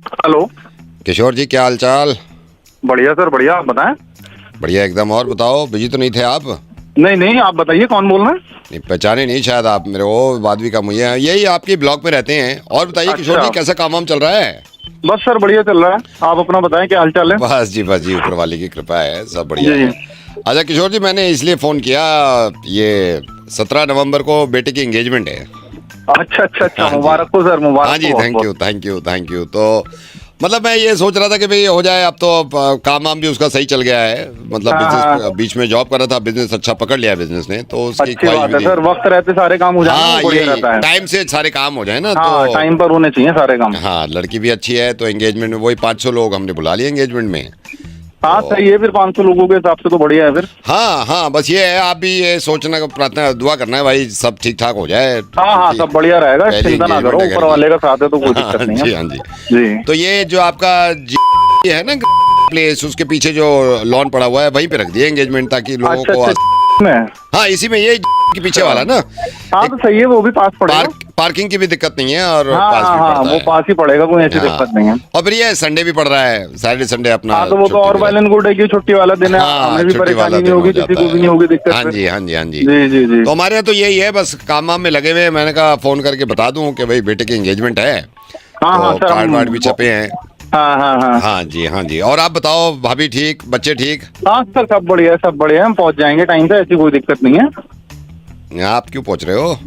Hello. किशोर जी, क्या हाल चाल? बढ़िया सर, बढ़िया। आप बताएं। बढ़िया एकदम। और बताओ, बिजी तो नहीं थे आप? नहीं नहीं, आप बताइए कौन बोल रहे हैं। नहीं, पहचाने नहीं शायद आप मेरे को। बात भी कम हुई है, यही आपकी ब्लॉग पे रहते हैं। और बताइए किशोर अच्छा। जी, कैसा काम वाम चल रहा है? बस सर, बढ़िया चल रहा है। आप अपना बताएं, क्या हाल चाल है। बस जी, ऊपर वाले की कृपा है, सब बढ़िया जी। है। अच्छा किशोर जी, मैंने इसलिए फ़ोन किया, ये 17 नवंबर को बेटे की एंगेजमेंट है। अच्छा अच्छा अच्छा, हाँ जी। मुबारक हो सर, हाँ मुबारक हो जी, बहुत थैंक बहुत। You thank you thank you. तो मतलब मैं ये सोच रहा था कि भाई हो जाए। अब तो काम वाम भी उसका सही चल गया है। मतलब हाँ बिजनेस, हाँ। बीच में जॉब कर रहा था, बिजनेस अच्छा पकड़ लिया बिजनेस ने, तो उसकी अच्छी ख्वाहिश बात भी है थी। सर, वक्त रहते सारे काम हो जाए ना, वो हाँ, बढ़िया यही रहता है। टाइम से सारे काम हो जाए ना तो। हाँ, टाइम पर होने चाहिए सारे काम। हाँ, लड़की भी अच्छी है, तो एंगेजमेंट में वही 500 लोग हमने बुला लिए एंगेजमेंट में। हाँ तो सही है, फिर 500 लोगों के हिसाब से तो बढ़िया है फिर। हाँ हाँ, बस ये है, आप भी ये सोचना, प्रार्थना दुआ करना है भाई, सब ठीक ठाक हो जाए, हाँ हाँ, क्योंकि सब बढ़िया रहेगा, पहली चिंता ना एंगेजमेंट करो, है घर ऊपर की। वाले का साथ है तो कोई हाँ दिक्कत नहीं है। जी, हाँ जी। जी। तो ये जो आपका है ना प्लेस, उसके पीछे जो लॉन पड़ा हुआ है, वहीं पे रख दिया एंगेजमेंट, ताकि लोगों अच्छा को अच्छा। में। हाँ, इसी में, ये के पीछे अच्छा। वाला ना। हाँ एक तो सही है, वो भी पास पड़ेगा। पार्किंग की भी दिक्कत नहीं है, और हाँ पास हाँ भी हाँ, पड़ता वो है। पास ही पड़ेगा, कोई ऐसी हाँ, दिक्कत नहीं है। और फिर ये संडे भी पड़ रहा है, सैटरडे संडे अपना हाँ तो वो तो छुट्टी और भी वेल रहती एंड गुड है कि छुट्टी वाला दिन है। है, हाँ, हमें भी छुट्टी वाला परेशानी नहीं दिन हो होगी, किसी जाता को भी है। नहीं होगी दिक्कत हाँ फिर। जी, हाँ जी, हाँ जी। जी जी जी। तो हमारे यहाँ तो यही है, बस काम वाम में लगे हुए हैं। मैंने कहा फोन करके बता दूं कि भाई बेटे की एंगेजमेंट है, हाँ हाँ तो सर, कार्ड वार्ड भी हम। छपे हैं। हाँ हाँ हाँ। हाँ जी, हाँ जी। और आप बताओ, भाभी ठीक, बच्चे ठीक? हाँ सर, सब बढ़िया है, सब बढ़िया है, हम पहुँच जाएंगे टाइम से, ऐसी कोई दिक्कत नहीं है। आप क्यों पूछ रहे हो?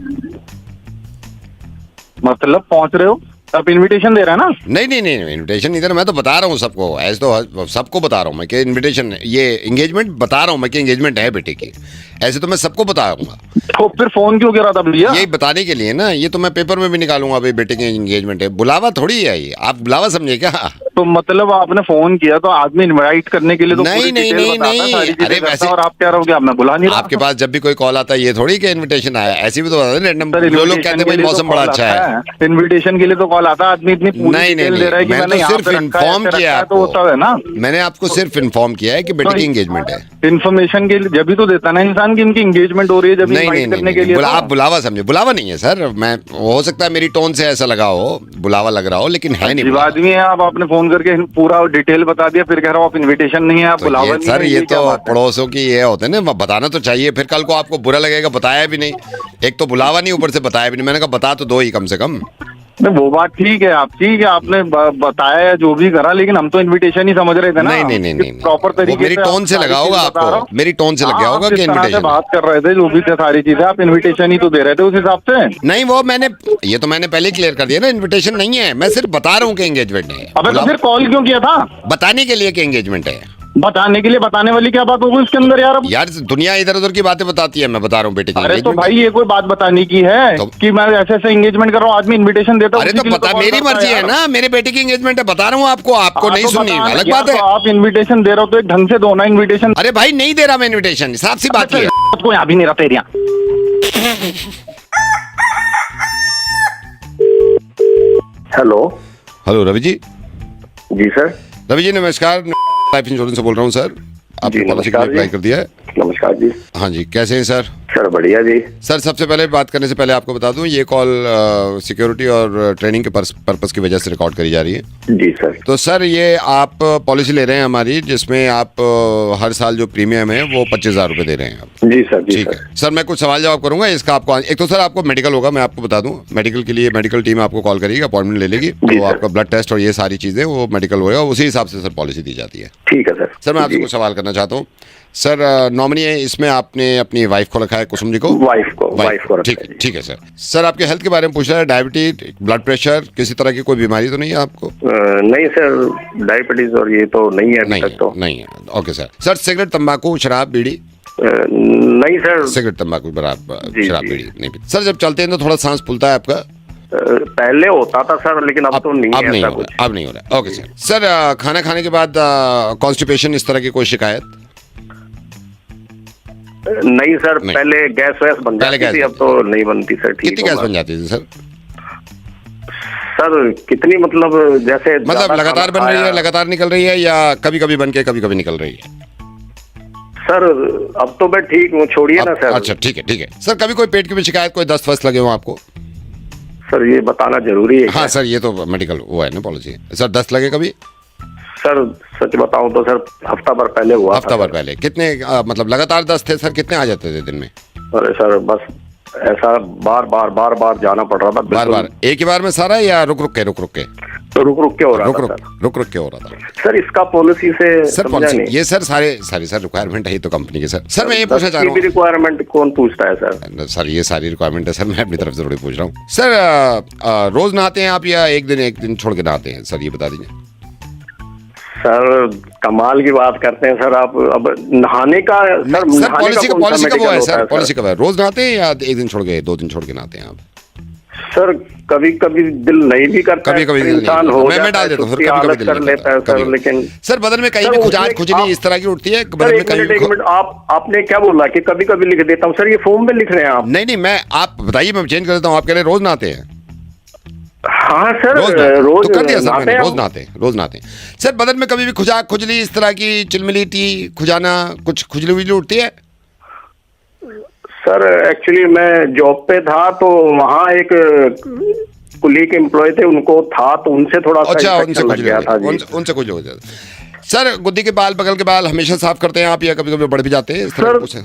मतलब पहुँच रहे हो, आप इनविटेशन दे रहे हैं ना। नहीं नहीं नहीं, इनविटेशन इधर, मैं तो बता रहा हूँ सबको, ऐसे तो सबको बता रहा हूँ मैं कि इनविटेशन, ये एंगेजमेंट बता रहा हूँ मैं कि एंगेजमेंट है बेटे की। ऐसे तो मैं सबको बताऊंगा। तो फिर फोन क्यों करा था भैया। यही बताने के लिए ना, ये तो मैं पेपर में भी निकालूंगा, भाई बेटे की एंगेजमेंट है। बुलावा थोड़ी है ये, आप बुलावा समझे क्या? तो मतलब आपने फोन किया तो आदमी इनवाइट करने के लिए तो पूरी नहीं नहीं डिटेल नहीं बताता है, नहीं, सारी अरे चीजें करता वैसे है, और आप कह रहे हो कि आपने बुला नहीं आपके रहा। पास जब भी कोई कॉल आता है, ये थोड़ी कि इनविटेशन आया, ऐसे भी तो बता दें रैंडम। सर लोग कहते इनविटेशन हैं के भाई लिए तो मौसम बड़ा कॉल अच्छा आता है। है, इनविटेशन के लिए तो कॉल आता है, आदमी इतनी पूरी नहीं नहीं डिटेल दे रहा है नहीं, कि मैंने मैंने तो यहाँ सिर्फ पे रखा है, इन्फॉर्म ऐसे किया रखा है, तो वो आपको। सब है ना। मैंने आपको सिर्फ इन्फॉर्म किया है कि बेटे की एंगेजमेंट है। इन्फॉर्मेशन के लिए जब भी तो देता ना इंसान की इनकी एंगेजमेंट हो रही है, जब नहीं नहीं इनवाइट नहीं करने नहीं, के लिए आप तो। बुलावा समझे, बुलावा नहीं है सर। मैं, हो सकता है मेरी टोन से ऐसा लगा हो, बुलावा लग रहा हो, लेकिन है नहीं अजीब बुलावा। आदमी है आप, आपने फोन करके पूरा डिटेल बता दिया, फिर कह रहा हूँ आप इनविटेशन नहीं है, आप तो बुलावा ये नहीं सर, है, ये ये तो क्या बात है। पड़ोसों की ये होते हैं ना, बताना तो चाहिए, फिर कल को आपको बुरा लगेगा बताया भी नहीं। एक तो बुलावा नहीं, ऊपर से बताया भी नहीं। मैंने कहा बता तो दो ही कम से कम। नहीं वो बात ठीक है, आप ठीक है, आपने बताया है जो भी करा, लेकिन हम तो इनविटेशन ही समझ रहे थे ना नहीं नहीं नहीं कि नहीं नहीं, प्रॉपर वो तरीके मेरी से आप टोन से सारी लगा चीज होगा बता रहा आपको, हूँ। मेरी टोन से लग गया हाँ, आप होगा जिस कि तरह से इनविटेशन है। बात कर रहे थे, जो भी थे सारी चीजें, आप इनविटेशन ही तो दे रहे थे उस हिसाब से। नहीं, वो मैंने, ये तो मैंने पहले क्लियर कर दिया ना, इनविटेशन नहीं है। मैं सिर्फ बता रहा हूँ कि एंगेजमेंट है। अबे तो फिर कॉल क्यों किया था। बताने के लिए कि एंगेजमेंट है। बताने के लिए, बताने वाली क्या बात होगी उसके अंदर यार अब। यार, दुनिया इधर उधर की बातें बताती है, मैं बता रहा हूँ बेटे की अरे तो एंगेजमेंट भाई, है। ये कोई बात बताने की है तो कि मैं ऐसे ऐसे एंगेजमेंट कर रहा हूँ, आदमी इनविटेशन देता है, अरे उसी तो के लिए पता, तो कॉल मेरी करता मर्जी है यार। ना, मेरे बेटे की एंगेजमेंट है, बता रहा हूँ आपको। आपको हाँ नहीं तो सुननी, बताना अलग यार, बात तो है। आप इनविटेशन दे रहे हो तो एक ढंग से दो ना इनविटेशन। अरे भाई, नहीं दे रहा मैं इनविटेशन, साफ सी बात की है। को यहाँ भी नहीं रहता area. Hello. Hello Ravi ji. जी सर। रवि जी नमस्कार, लाइफ इंश्योरेंस से बोल रहा हूँ सर। आपने जी, पॉलिसी के लिए नमस्कार अप्लाई जी। कर दिया है? नमस्कार जी। हाँ जी, कैसे हैं सर? सर बढ़िया जी। सर, सबसे पहले बात करने से पहले आपको बता दूं, ये कॉल सिक्योरिटी और ट्रेनिंग के पर्पस की वजह से रिकॉर्ड करी जा रही है। जी सर। तो सर, ये आप पॉलिसी ले रहे हैं हमारी, जिसमें आप हर साल जो प्रीमियम है वो 25,000 रुपये दे रहे हैं आप। जी सर। जी ठीक सर। है सर, मैं कुछ सवाल जवाब करूंगा इसका। आपको एक तो सर, आपको मेडिकल होगा, मैं आपको बता दूं, मेडिकल के लिए मेडिकल टीम आपको कॉल करेगी, अपॉइंटमेंट ले लेगी, जी तो सर। आपका ब्लड टेस्ट और ये सारी चीज़ें वो मेडिकल होगा, उसी हिसाब से सर पॉलिसी दी जाती है। ठीक है सर। सर, मैं आपसे जी। कुछ सवाल करना चाहता हूँ सर। नॉमिनी है इसमें आपने अपनी वाइफ को रखा है, कुसुम जी को? वाइफ को रखा ठीक है है, जी। ठीक है सर। सर, आपके हेल्थ के बारे में पूछ रहा है, डायबिटीज, ब्लड प्रेशर, किसी तरह की कोई बीमारी तो नहीं है आपको? नहीं सर, डायबिटीज और ये तो नहीं है अभी नहीं तक तो। है, नहीं है। Okay sir. सर, सिगरेट, तंबाकू, शराब, बीड़ी? नहीं सर। सिगरेट, तंबाकू बराबर, जी, शराब जी। बीड़ी नहीं पीते। सर, जब चलते हैं तो थोड़ा सांस फूलता है आपका? पहले होता था सर, लेकिन अब तो नहीं अब है नहीं ऐसा हो कुछ। रहा, अब नहीं हो रहा। Okay sir. सर, खाना खाने के बाद कॉन्स्टिपेशन, इस तरह की कोई शिकायत? नहीं सर, नहीं। पहले गैस वैस बन पहले जाती गैस थी, अब तो नहीं बनती सर। ठीक कितनी गैस होगा। बन जाती थी सर? सर कितनी, मतलब जैसे मतलब ज्यादा लगातार खाना बन रही है, खाया। लगातार निकल रही है, या कभी कभी बन के कभी कभी निकल रही है? सर अब तो मैं ठीक हूँ, छोड़िए ना सर। अच्छा, ठीक है, ठीक है सर। कभी कोई पेट की भी शिकायत, कोई दस्त वस्त लगे हो आपको? सर ये बताना जरूरी है हाँ क्या? सर, ये तो मेडिकल वो है ना पॉलिसी। सर दस्त लगे कभी? सर सच बताऊं तो सर हफ्ता भर पहले हुआ हफ्ता था भर सर। पहले? कितने मतलब लगातार दस्त थे सर? कितने आ जाते थे दिन में? अरे सर बस ऐसा बार बार जाना पड़ रहा था। बार बार एक ही बार में सारा, या रुक रुक के? रुक रुक के हो रहा था सर। रुक रुक के हो रहा था सर इसका पॉलिसी से सर। समझा पॉलिसी नहीं। ये सर सारे सर रिक्वायरमेंट है ये तो कंपनी के सर। सर मैं ये पूछना चाह की रहा भी हूँ रिक्वायरमेंट कौन पूछता है सर? सर, ये सारी रिक्वायरमेंट है सर, मैं अपनी तरफ से थोड़ी पूछ रहा हूँ सर। रोज नहाते हैं आप या एक दिन छोड़ के नहाते हैं सर, ये बता दीजिए। सर कमाल की बात करते हैं सर आप। अब नहाने का सर, सर नहाने पॉलिसी कौन सा पॉलिसी का वो मेडिकल है होता सर, पॉलिसी का वो है। रोज नहाते हैं या एक दिन छोड़ के, 2 दिन छोड़ के नहाते हैं आप? सर कभी कभी दिल नहीं भी करता है, कभी इंसान हो मैं डाल देता हूँ सर, कभी कर लेता है सर। लेकिन सर बदन में कहीं सर, भी उसमें खुजात खुजली आप- इस तरह की उठती है सर बदन में एक कहीं मिनट आपने क्या बोला कि कभी कभी लिख देता हूँ? सर ये फॉर्म में लिख रहे हैं आप? नहीं मैं आप बताइए, मैं चेंज कर देता हूँ। आप कह रहे हैं रोज नहाते हैं? हाँ सर रोज रोज तो कर दिया सर नहाते मैंने, हैं रोज नहाते हैं सर। बदन में कभी भी खुजाक खुजली इस तरह की चिलमिलीटी खुजाना, कुछ खुजली वुजली उठती है? सर एक्चुअली मैं जॉब पे था तो वहाँ एक कुलीग एम्प्लॉय थे, उनको था तो उनसे थोड़ा सा अच्छा, उनसे इन्फेक्शन कुछ लग गया था जी। उनसे कुछ हो जाता। सर गुद्दी के बाल, बगल के बाल हमेशा साफ करते हैं आप या कभी कभी बढ़ भी जाते हैं इस तरह सर कुछ?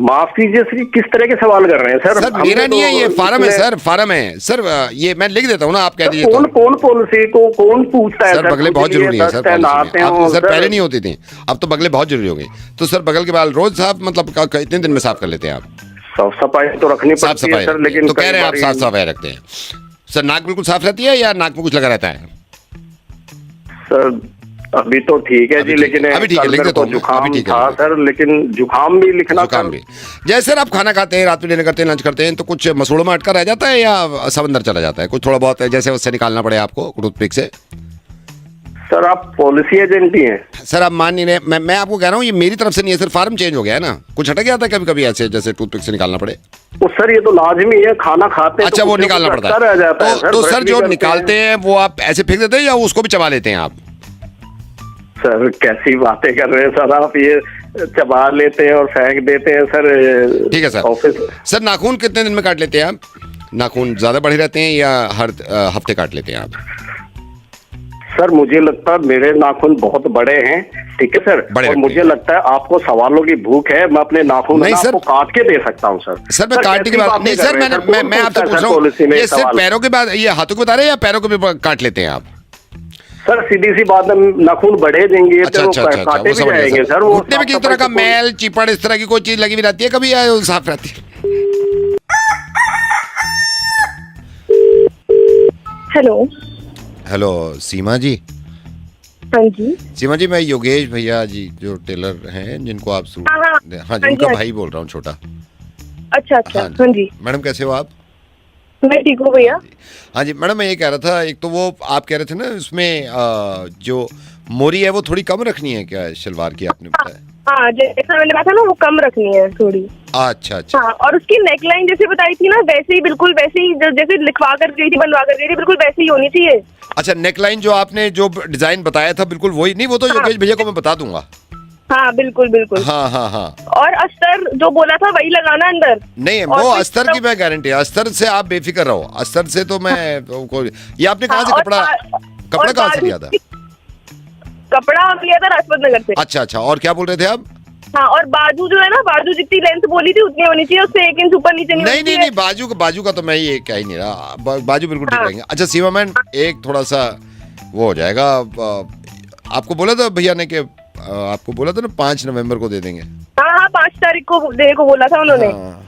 माफ कीजिए सर, किस तरह के सवाल कर रहे हैं सर? सर हमने मेरा नहीं है तो ये, फार्म है इसमें- सर, फार्म है सर। ये मैं लिख देता हूँ ना, आप कह दीजिए कौन तो। कौन पॉलिसी को कौन पूछता है सर बगले बहुत जरूरी है सर पॉलिसी में। आप हो सर पहले नहीं होती थी, अब तो बगले बहुत जरूरी हो गई। तो सर बगल के बाल रोज साफ, मतलब इतने दिन में साफ कर लेते हैं आप? साफ सफाई तो रखनी साफ पड़ती है सफाई सर, रखते हैं। लेकिन तो कह रहे हैं आप कई साफ बारी- सफाई रखते हैं सर। नाक बिल्कुल साफ रहती है या नाक में कुछ लगा रहता है? सर अभी तो ठीक है जी, लेकिन अभी ठीक है, कल लिख मेरे देता को हूँ मैं। जुकाम अभी ठीक है, था लिख देता सर, लेकिन जुकाम भी लिखना जुकाम सर। भी। जैसे सर आप खाना खाते हैं, रात में डिनर करते हैं, लंच करते हैं, तो कुछ मसूड़ों में अटका रह जाता है या सब अंदर चला जाता है? कुछ थोड़ा बहुत है जैसे उससे निकालना पड़े आपको टूथपिक से? सर आप पॉलिसी एजेंट ही हैं? सर आप मान नहीं रहे, मैं आपको कह रहा हूँ ये मेरी तरफ से नहीं है सर, फार्म चेंज हो गया है ना, कुछ हटक जाता है कभी कभी ऐसे, जैसे टूथपिक से निकालना पड़े। तो सर ये तो लाजमी है, खाना खाते हैं अच्छा तो वो कुछ ना निकालना कुछ पड़ता अटका रह जाता है है। तो ब्रश सर भी जो करते निकालते हैं वो आप ऐसे फेंक देते हैं या उसको भी चबा लेते हैं आप? सर कैसी बातें कर रहे हैं सर आप, ये चबा लेते हैं और फेंक देते हैं सर। ठीक है सर। ऑफिस सर नाखून कितने दिन में काट लेते हैं आप? नाखून ज्यादा बढ़े रहते हैं या हर हफ्ते काट लेते हैं आप? सर मुझे लगता है मेरे नाखून बहुत बड़े हैं, ठीक है सर, बड़े और रखते मुझे हैं। लगता है आपको सवालों की भूख है। मैं अपने नाखून नहीं ना सर। आपको काट के दे सकता हूँ सर। सर मैं काटने के कैसी बाद बातें नहीं कर सर, रहे हैं मैंने सर? कौन मैं आपसे पूछता है पूछ सर रहा पॉलिसी हूँ, में ये सिर्फ सवाल? पैरों के बाद, ये हाथों के बता रहे हैं या पैरों को भी काट लेते हैं आप? सर सीधी सी बात है, नाखून बढ़े देंगे अच्छा तो अच्छा अच्छा अच्छा, काटे वो भी समझ गया जाएंगे सर। सर। वो घुटने में किस साफ तरह का सफाई तो कोई- मैल चिपड़ इस तरह की कोई चीज लगी हुई रहती है कभी, या वो साफ रहती है? हेलो। हेलो सीमा जी। हाँ जी। सीमा जी मैं योगेश भैया जी जो टेलर हैं जिनको आप सूट, हाँ, हाँ हाँ जी हाँ उनका जी, भाई बोल रहा हूँ, छोटा। अच्छा अच्छा। हाँ जी, मैडम कैसे हो आप? मैं ठीक हूँ भैया। हाँ जी मैडम, मैं ये कह रहा था, एक तो वो आप कह रहे थे ना उसमें जो मोरी है वो थोड़ी कम रखनी है क्या शलवार की, आपने बताया? हाँ जैसा मैंने कहा था ना, वो कम रखनी है थोड़ी। अच्छा अच्छा। हाँ, और उसकी नेकलाइन जैसे बताई थी ना, वैसे ही बिल्कुल वैसे ही जैसे लिखवा कर गई थी, बनवा कर गई थी, बिल्कुल वैसे ही होनी चाहिए। अच्छा नेकलाइन जो आपने जो डिजाइन बताया था बिल्कुल वही? नहीं वो तो योगेश भैया को मैं बता दूंगा। हाँ बिल्कुल बिल्कुल। हाँ हाँ हाँ। और अस्तर जो बोला था वही लगाना अंदर। नहीं और वो फिर अस्तर की मैं गारंटी है, अस्तर से आप बेफिक्र रहो, अस्तर से तो मैं ये आपने कहाँ से हाँ, और कपड़ा कहाँ से लिया था? कपड़ा हम लिया था लाजपत नगर से। अच्छा अच्छा, और क्या बोल रहे थे आप? हाँ, और बाजू जो है ना, बाजू जितनी लेंथ बोली थी उतनी होनी चाहिए, उससे 1 इंच ऊपर नीचे नहीं नहीं होनी नहीं चाहिए। नहीं, बाजू का तो मैं ये कह ही नहीं रहा, बाजू बिल्कुल ठीक हाँ। रहेंगे। अच्छा सीमा मैन, एक थोड़ा सा वो हो जाएगा, आपको बोला था भैया ने कि आपको बोला था ना 5 नवंबर को दे देंगे। हाँ हाँ, 5 तारीख को देने को बोला था उन्होंने। हाँ।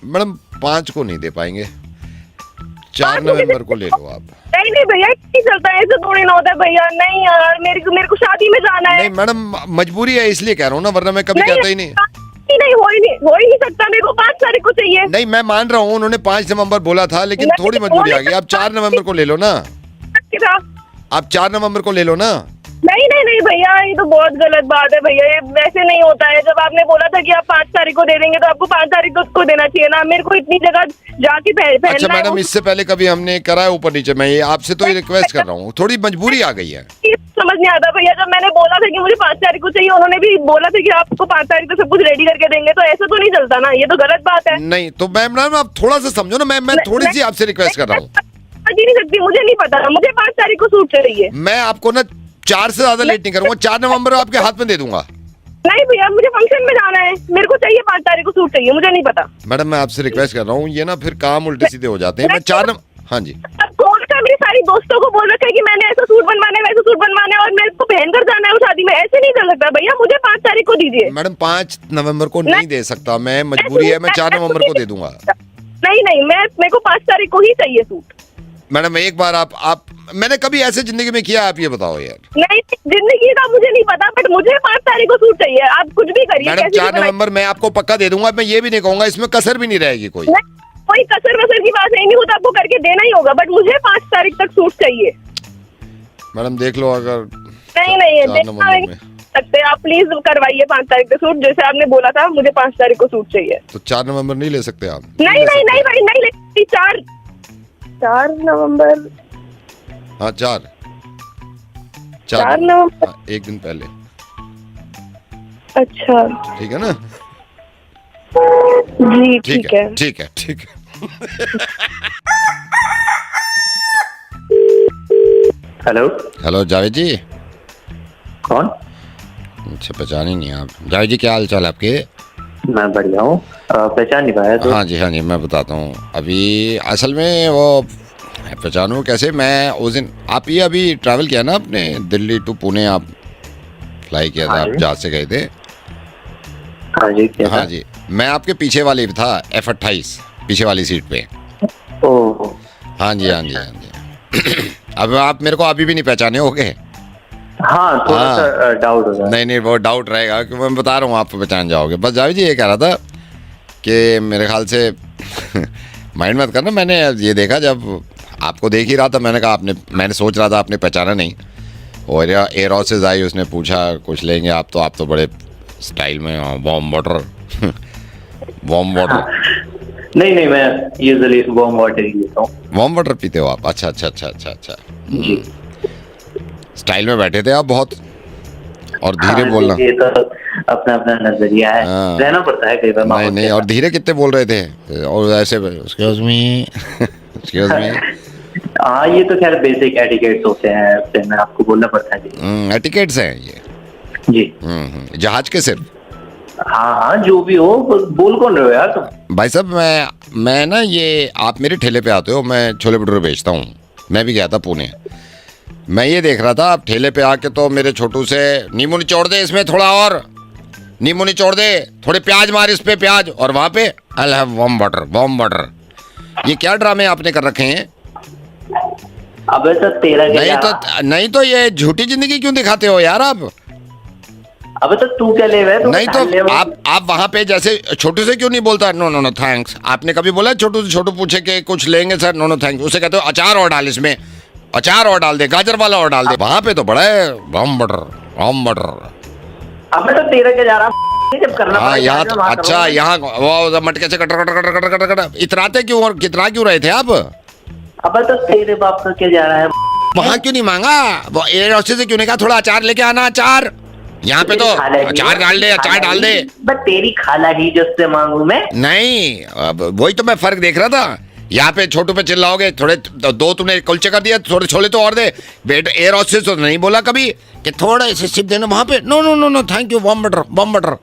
मैडम 5 को नहीं दे पाएंगे, 4 5 को नवंबर को ले लो आप। नहीं नहीं भैया, नहीं चलता है, ऐसे थोड़ी ना होता है भैया। नहीं यार, मेरे को शादी में जाना है। नहीं मैडम मजबूरी है इसलिए कह रहा हूँ ना, वरना मैं कभी कहता ही नहीं। नहीं हो ही नहीं सकता, मेरे को 5 तारीख को चाहिए। नहीं मैं मान रहा हूँ उन्होंने 5 नवंबर बोला था, लेकिन नहीं, थोड़ी मजबूरी आ गई। आप 4 नवंबर को ले लो ना, आप 4 नवंबर को ले लो ना। नहीं नहीं नहीं भैया, ये तो बहुत गलत बात है भैया, ये वैसे नहीं होता है। जब आपने बोला था कि आप 5 तारीख को दे देंगे तो आपको 5 तारीख को उसको देना चाहिए ना। मेरे को इतनी जगह जाके पहनना अच्छा है। मैडम, इससे पहले कभी हमने कराया ऊपर नीचे? मैं ये आपसे तो रिक्वेस्ट कर रहा हूँ, थोड़ी मजबूरी आ गई है। समझ नहीं आता भैया, जब मैंने बोला था कि मुझे 5 तारीख को चाहिए, उन्होंने भी बोला था कि आपको 5 तारीख को सब कुछ रेडी करके देंगे, तो ऐसा तो नहीं चलता ना, ये तो गलत बात है। नहीं तो मैम आप थोड़ा सा समझो ना, मैं थोड़ी सी आपसे रिक्वेस्ट कर रहा हूँ। समझ ही नहीं सकती, मुझे नहीं पता, मुझे 5 तारीख को सूट चाहिए। मैं आपको ना 4 से ज्यादा लेट नहीं करूंगा, 4 नवंबर आपके हाथ में दे दूंगा। नहीं भैया, मुझे फंक्शन में जाना है, मेरे को चाहिए 5 तारीख को सूट चाहिए, मुझे नहीं पता। मैडम मैं आपसे रिक्वेस्ट कर रहा हूँ, ये ना फिर काम उल्टे सीधे हो जाते हैं। मैं 4 हाँ जी। अब कौन सा मेरी सारी दोस्तों को बोल रखा है कि मैंने ऐसा सूट बनवाना है, वैसा सूट बनवाना है, और मेरे को पहनकर जाना है वो शादी में, ऐसे नहीं कर सकता भैया, मुझे 5 तारीख को दीजिए। मैडम 5 नवंबर को नहीं दे सकता मैं, मजबूरी है, मैं 4 नवंबर को दे दूंगा। नहीं, मेरे को 5 तारीख को ही चाहिए सूट। मैडम एक बार आप मैंने कभी ऐसे जिंदगी में किया, आप ये बताओ यार। नहीं, जिंदगी का मुझे नहीं पता, बट मुझे 5 तारीख को सूट चाहिए, आप कुछ भी करिए। मैडम 4 नवंबर मैं आपको पक्का दे दूंगा, मैं ये भी नहीं कहूंगा, इसमें कसर भी नहीं रहेगी कोई। कोई कसर वसर की बात नहीं, वो तो आपको करके देना ही होगा, बट मुझे 5 तारीख तक सूट चाहिए। मैडम देख लो, अगर नहीं सकते आप, प्लीज करवाइए 5 तारीख को सूट, जैसे आपने बोला था, मुझे 5 तारीख को सूट चाहिए। तो 4 नवंबर नहीं ले सकते आप? नहीं भाई, नहीं ले, 4 नवंबर। हाँ 4 नवंबर, हाँ, एक दिन पहले। अच्छा ठीक है ना? जी, ठीक है। ठीक है। हेलो जावेद जी। कौन? अच्छा पहचान ही नहीं आप। जावेद जी क्या हाल चाल आपके? मैं बढ़िया हूँ, पहचान नहीं पाया तो? हाँ जी मैं बताता हूँ। अभी असल में वो पहचानूँ कैसे, मैं उस दिन आप ये अभी ट्रैवल किया ना आपने, दिल्ली टू पुणे आप फ्लाई किया था, आप जहाज से गए थे? हाँ जी, मैं आपके पीछे वाली था, F28 पीछे वाली सीट पे। ओह हाँ जी। अब आप मेरे को अभी भी नहीं पहचाने होगे? हाँ, थोड़ा सा डाउट हो रहा है। नहीं वो डाउट रहेगा कि मैं बता रहा हूँ, आप पहचान जाओगे। बस जावेद जी ये कह रहा था कि मेरे ख्याल से माइंड मत करना, मैंने ये देखा, जब आपको देख ही रहा था, मैंने सोच रहा था आपने पहचाना नहीं, और एयर हॉस्टेस आई, उसने पूछा कुछ लेंगे आप तो बड़े स्टाइल में वार्म वाटर नहीं, मैं यूजुअली वार्म वाटर ही लेता हूँ। वार्म वाटर पीते हो आप? अच्छा। जी। स्टाइल में बैठे थे आप बहुत, और धीरे बोलना। ये तो अपना नजरिया है, रहना पड़ता है कई बार। नहीं, और धीरे कितने बोल रहे थे, और ऐसे एक्सक्यूज मी। हाँ, ये तो खैर बेसिक एटिकेट्स होते हैं, उससे मैं आपको बोलना पड़ता है। एटिकेट्स हैं ये जी। जहाज के सिर्फ? हाँ, जो भी हो, बोल कौन रहे हो यार तुम? भाई साहब मैं ना, ये आप मेरे ठेले पे आते हो, मैं छोले भटूरे बेचता हूँ, मैं भी गया था पुणे। मैं ये देख रहा था आप ठेले पे आके तो मेरे छोटू से, नींबू निचोड़ दे इसमें थोड़ा, और नींबू निचोड़ दे, थोड़े प्याज मार इस पे प्याज, और वहाँ पे आई हैव वार्म वाटर। ये क्या ड्रामे आपने कर रखे हैं? अबे तो तेरा नहीं तो ये झूठी जिंदगी क्यों दिखाते हो यार आप? अबे तो तू क्या ले रहा है? नहीं तो आप वहाँ पे जैसे छोटू से क्यों नहीं बोलता नो थैंक्स? आपने कबी बोला छोटू पूछे कि कुछ लेंगे सर, नो थैंक्स? उसे कहते हो अचार और डाल, इसमें अचार और डाल दे, गाजर वाला और डाल दे। वहाँ पे तो बड़ा है वार्म वाटर। अबे तो तेरा क्या जा रहा जब करना? हाँ यहाँ तो अच्छा, यहाँ वो मटके से कटर इतराते क्यों, और कितना क्यों रहे थे आप? अबे तो तेरे बाप का क्या जा रहा है? वहाँ क्यों नहीं मांगा? वो एयर हॉस्टेस से क्यों नहीं कहा थोड़ा अचार लेके आना? अचार यहाँ पे तो अचार डाल दे। बस तेरी खाला ही जिससे मांगू मैं? नहीं, अब वही तो मैं फर्क देख रहा था। यहाँ पे छोटू पे चिल्लाओगे, थोड़े दो तुमने कुलचे कर दिया, थोड़े छोले तो और दे। बेट एयर हॉस्टेस तो नहीं बोला कभी कि थोड़ा इसे सिप देना वहाँ पे? No thank you, warm water.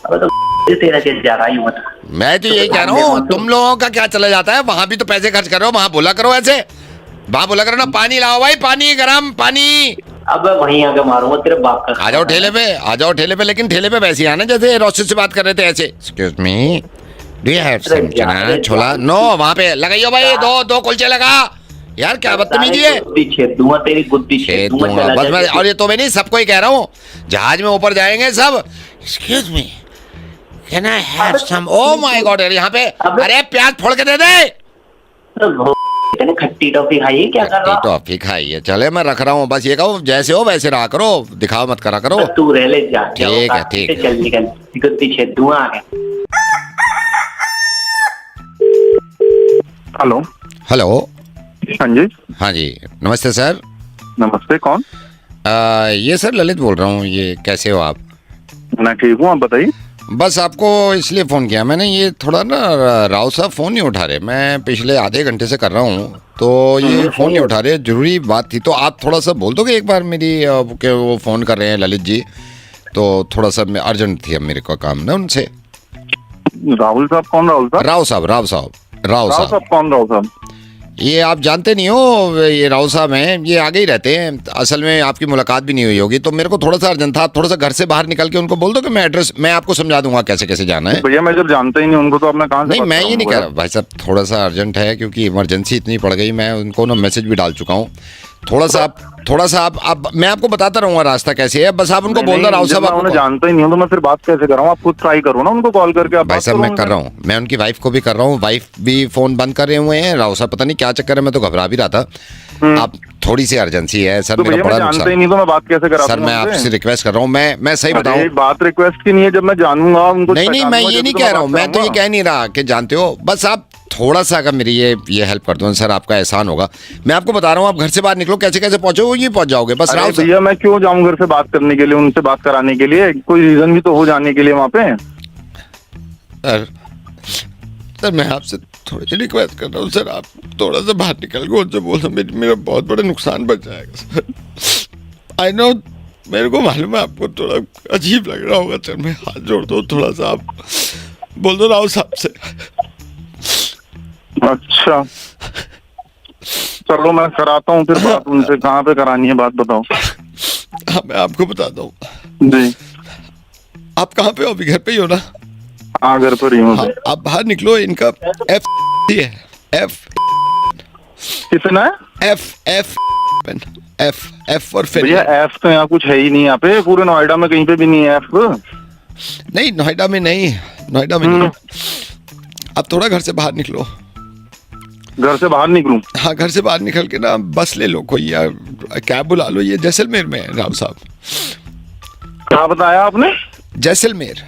अब तो तेरा चल जा रहा है। मैं तो यही कह रहा हूँ, तुम लोगों का क्या चला जाता है? वहाँ भी तो पैसे खर्च करो, वहाँ बोला करो ऐसे, वहाँ बोला करो ना पानी लाओ भाई, पानी गरम पानी। अब वहीं आके मारूंगा तेरे बाप का। आ जाओ ठेले पे, लेकिन ठेले पे वैसे आना जैसे रोस्टेड से बात कर रहे थे ऐसे। Excuse me, do you have some chana chhola? No, वहाँ पे लगाइयो भाई, दो कुलचे लगा। यार क्या बदतमीजी है। तेरी गुद्दी छेद दूंगा बस मैं, और ये तो मैं नहीं, सबको ही कह रहा हूँ, जहाज में ऊपर जाएंगे सब, excuse me can I have some, oh my God, यहाँ पे अरे प्याज फोड़ के दे दे। खट्टी टॉफी खाइए, क्या कर रहा? टॉफी खाइए, चले मैं रख रहा हूँ, बस ये कहो जैसे हो वैसे रहा करो, दिखाओ मत करा करो। तू रह ले जा। ठीक है, ठीक। चल निकल, गुद्दी छेद दूंगा आगे। हेलो। हाँ जी। नमस्ते सर। नमस्ते, कौन? ये सर ललित बोल रहा हूँ, ये कैसे हो आप? मैं ठीक हूँ, आप बताइए। बस आपको इसलिए फ़ोन किया मैंने, ये थोड़ा ना राव साहब फ़ोन नहीं उठा रहे, मैं पिछले आधे घंटे से कर रहा हूँ, तो ये फ़ोन नहीं उठा रहे, ज़रूरी बात थी। तो आप थोड़ा सा बोल दोगे एक बार मेरी कि वो फ़ोन कर रहे हैं ललित जी, तो थोड़ा सा अर्जेंट थी अब मेरे को काम ना उनसे। राहुल साहब कौन? राहुल साहब? राव साहब, राव साहब, राव राहुल साहब। साहब कौन? राहुल साहब ये आप जानते नहीं हो, ये राव साहब हैं, ये आगे ही रहते हैं। असल में आपकी मुलाकात भी नहीं हुई होगी, तो मेरे को थोड़ा सा अर्जेंट था। आप थोड़ा सा घर से बाहर निकल के उनको बोल दो कि मैं एड्रेस, मैं आपको समझा दूंगा कैसे कैसे जाना है। भैया मैं जब जानता ही नहीं उनको तो अब मैं कहाँ से नहीं, बात मैं ये नहीं करूंगा? कह रहा भाई साहब, थोड़ा सा अर्जेंट है क्योंकि इमरजेंसी इतनी पड़ गई। मैं उनको ना मैसेज भी डाल चुका हूँ। थोड़ा सा आप मैं आपको बताता रहूंगा रास्ता कैसे है, बस आप उनको बोल दो राव साहब। मैं उन्हें जानता ही नहीं हूँ तो मैं फिर बात कैसे कर रहा हूँ? आप खुद ट्राई करो ना उनको कॉल करके। आप भाई साहब मैं कर रहा हूँ, मैं उनकी वाइफ को भी कर रहा हूँ, वाइफ भी फोन बंद कर रहे हुए हैं। राव साहब पता नहीं क्या चक्कर है, मैं तो घबरा भी रहा था। आप थोड़ी सी अर्जेंसी है सर, तो मेरा भैया बड़ा मैं जानता नुकसान। ही नहीं तो मैं बात कैसे करा सर मैं आपसे रिक्वेस्ट कर रहा हूँ, मैं सही बताऊँ। बात रिक्वेस्ट की नहीं है, जब मैं जानूंगा उनको। नहीं मैं ये नहीं कह रहा हूँ, मैं तो ये कह नहीं रहा कि जानते हो। बस आप थोड़ा सा अगर मेरी ये हेल्प कर दो सर, आपका एहसान होगा। मैं आपको बता रहा हूँ, आप घर से बाहर निकलो, कैसे कैसे पहुंचो, ये पहुंच जाओगे बस। राव साहब भैया मैं क्यों जाऊँ घर से बात करने के लिए, उनसे बात कराने के लिए? कोई रीजन भी तो हो जाने के लिए वहाँ पे। सर मैं आपसे थोड़ी सी रिक्वेस्ट कर रहा हूँ सर, आप थोड़ा सा बाहर निकल के उनसे बोल दो, मेरा बहुत बड़ा नुकसान बच जाएगा सर। आई नो, मेरे को मालूम है आपको थोड़ा अजीब लग रहा होगा सर, मैं हाथ जोड़ दो थोड़ा सा, आप बोल दो राव साहब से। अच्छा चलो मैं कराता हूँ फिर बात उनसे। कहाँ पे करानी है बात बताओ? हाँ मैं आपको बताता हूँ जी। आप कहाँ पे हो अभी? घर पे ही हो ना? हाँ घर पर ही हूँ। हाँ, आप बाहर निकलो, इनका एफ है, एफ कितना है? एफ और फिर भैया एफ तो यहाँ कुछ है ही नहीं, यहाँ पे पूरे नोएडा में कहीं पे भी नहीं है एफ। नहीं, नोएडा में नहीं, नोएडा में नहीं। आप थोड़ा घर से बाहर निकलो। घर से बाहर निकलूं? हाँ, घर से बाहर निकल के ना बस ले लो कोई, या कैब बुला लो। ये जैसलमेर में है राव साहब। क्या बताया आपने? जैसलमेर।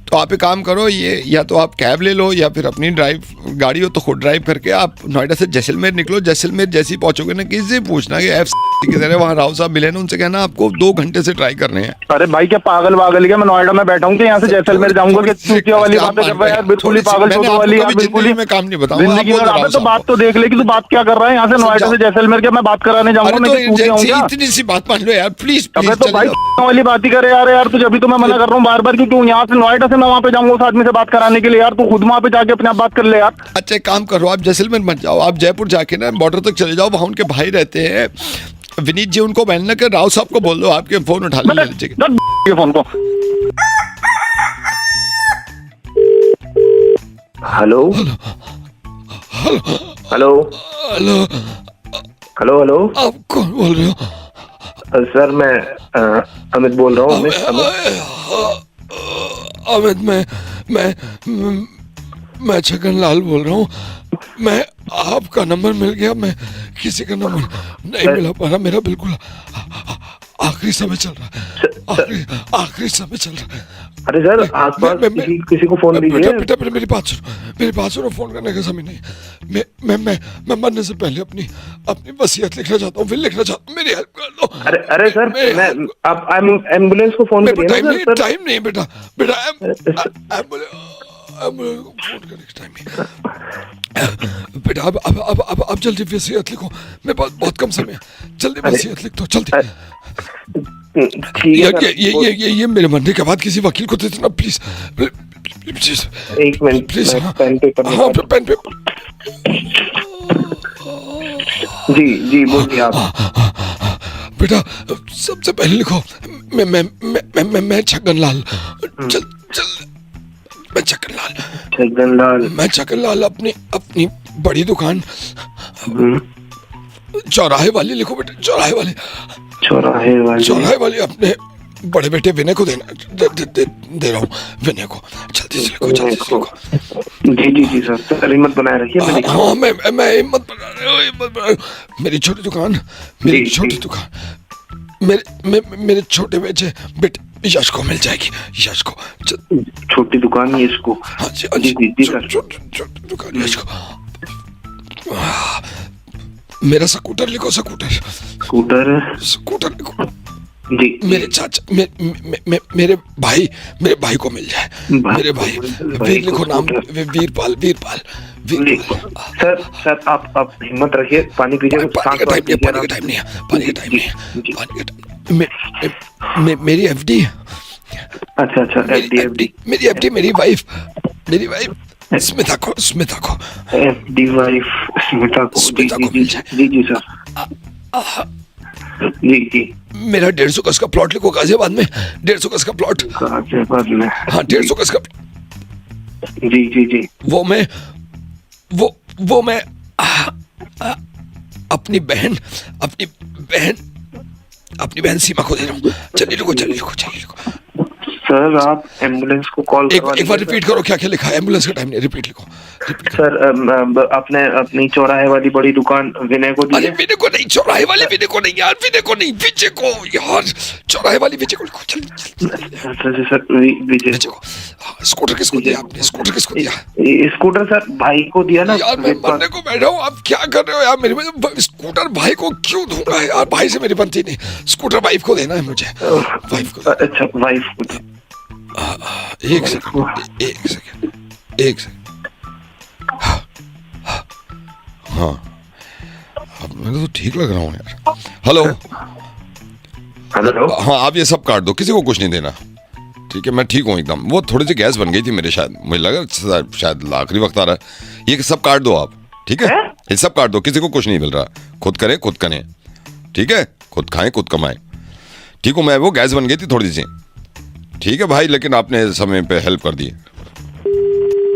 तो आप एक काम करो, ये या तो आप कैब ले लो या फिर अपनी गाड़ी हो तो खुद ड्राइव करके आप नोएडा से जैसलमेर निकलो। जैसलमेर जैसे ही पहुंचोगे ना, किसी से पूछना कि एफ किधर है, वहाँ राव साहब मिले ना, उनसे कहना आपको 2 घंटे से ट्राई करने हैं। अरे भाई क्या पागल क्या? मैं नोएडा में बैठा हूँ कि यहाँ से जैसलमेर जाऊंगा? कि चूतिया वाली बातें कर रहा है यार, बिल्कुल ही पागल छोटो वाली यार, बिल्कुल ही। मैं काम नहीं बताऊंगा। जिंदगी में तो बात तो देख ले कि तू बात क्या कर रहा है। यहाँ से नोएडा से जैसलमेर क्या मैं बात कराने जाऊंगा? मैं चूतिया हूँ क्या? इतनी सी बात मान लो यार, प्लीज। अबे तो भाई वाली बात ही करे यार तुझे अभी तो मैं मना कर रहा हूँ बार बार, क्योंकि यहाँ से नोएडा से मैं वहाँ पे जाऊंगा उस आदमी से बात कराने के लिए। यार तू खुद वहाँ पे जाके अपने आप बात कर ले यार। अच्छा एक काम करो, आप जैसलमेर मत जाओ, आप जयपुर जाके ना बॉर्डर तक चले जाओ। वहाँ उनके भाई रहते हैं विनीत जी, उनको मिलना के राव साहब को बोल दो आपके फोन उठा लीजिए फोन को। Hello hello hello hello hello, आप कौन बोल रहे हो? सर मैं अमित बोल रहा हूँ। अमित, मैं छगन लाल बोल रहा हूँ। मैं आपका नंबर मिल गया, मैं किसी का नंबर नहीं मिला पा रहा। मेरा बिल्कुल आखिरी समय चल रहा है, आखिरी समय चल रहा है। अरे सर आसपास किसी को फोन दीजिए। बेटा मेरी बात सुनो, फोन करने का समय नहीं। मैं मरने से पहले अपनी वसीयत लिखना चाहता हूँ, फिर लिखना चाहता हूँ, मेरी हेल्प कर दो। अरे सर मैं आप एम्बुलेंस को फोन करिए ना सर। टाइम नहीं बेटा एम्बुलेंस को फोन करने का टाइम नहीं बेटा। अब जल्दी वसीयत लिखो, मैं बहुत कम समय है, जल्दी वसीयत लिख दो जल्दी। ये मेरे मरने के बाद किसी वकील को दे देना प्लीज। एक मिनट प्लीज। Pen paper. हाँ पेन पेपर। जी बोलिए आप। बेटा सबसे पहले लिखो, मैं छगन लाल। चल मैं छगन लाल अपनी बड़ी दुकान चौराहे वाली लिखो बेटा, चौराहे वाली अपने बड़े बेटे विनय को देना दे रहा हूँ, विनय को। जल्दी से लिखो। जी सर हिम्मत बनाए रखिए। हाँ मैं हिम्मत बना रहा हूँ। मेरी छोटी दुकान मेरे छोटे बेटे यश को मिल जाएगी। यश को छोटी दुकान यश को। हाँ जी सर, छोटी दुकान यश को। मेरा स्कूटर लिखो, स्कूटर लिखो। जी मेरे चाचा मेरे भाई को मिल जाए, मेरे भाई वीर लिखो नाम, वीरपाल जी। सर आप हिम्मत रखिए, पानी पीजिए, पानी का टाइम नहीं है। मेरी एफडी, अच्छा मेरी एफडी, मेरी वाइफ स्मिता को एफडी वाइफ स्मिता को मिल जाए। जी सर, जी मेरा 150 गज का प्लॉट लिखो गाजियाबाद में, 150 गज का प्लॉट गाजियाबाद में। हाँ 150 गज का। जी वो मैं अपनी बहन सीमा को दे रहा हूँ। चलिए रुको। सर आप एम्बुलेंस को कॉल करवा एक बार रिपीट करो, क्या लिखा है? एम्बुलेंस का टाइम नहीं, रिपीट लिखो। सर आपने अपनी चौराहे वाली बड़ी दुकान विनय को दी। अरे विनय को नहीं, चौराहे वाले विनय को नहीं यार, विनय को नहीं, विजय को यार, चौराहे वाली विजय को लिखो। सर विजय को। स्कूटर किसको दिया आपने? स्कूटर सर भाई को दिया ना यार। मैं मरने को बैठा हूँ, आप क्या कर रहे हो यार? मेरे स्कूटर भाई को क्यों दूंगा यार? भाई से मेरी बनती नहीं, स्कूटर वाइफ को देना है मुझे, वाइफ को। अच्छा वाइफ को। एक सेकंड। हाँ अब मैं तो ठीक लग रहा हूँ यार। हेलो हाँ, आप ये सब काट दो, किसी को कुछ नहीं देना, ठीक है? मैं ठीक हूँ एकदम। वो थोड़ी सी गैस बन गई थी मेरे, शायद मुझे लगा शायद आखिरी वक्त आ रहा है। ये सब काट दो आप, ठीक है? ये सब काट दो, किसी को कुछ नहीं मिल रहा। खुद करें खुद करें, ठीक है? खुद खाएं खुद कमाएं, ठीक हूँ मैं। वो गैस बन गई थी थोड़ी सी, ठीक है भाई, लेकिन आपने समय पे हेल्प कर दी।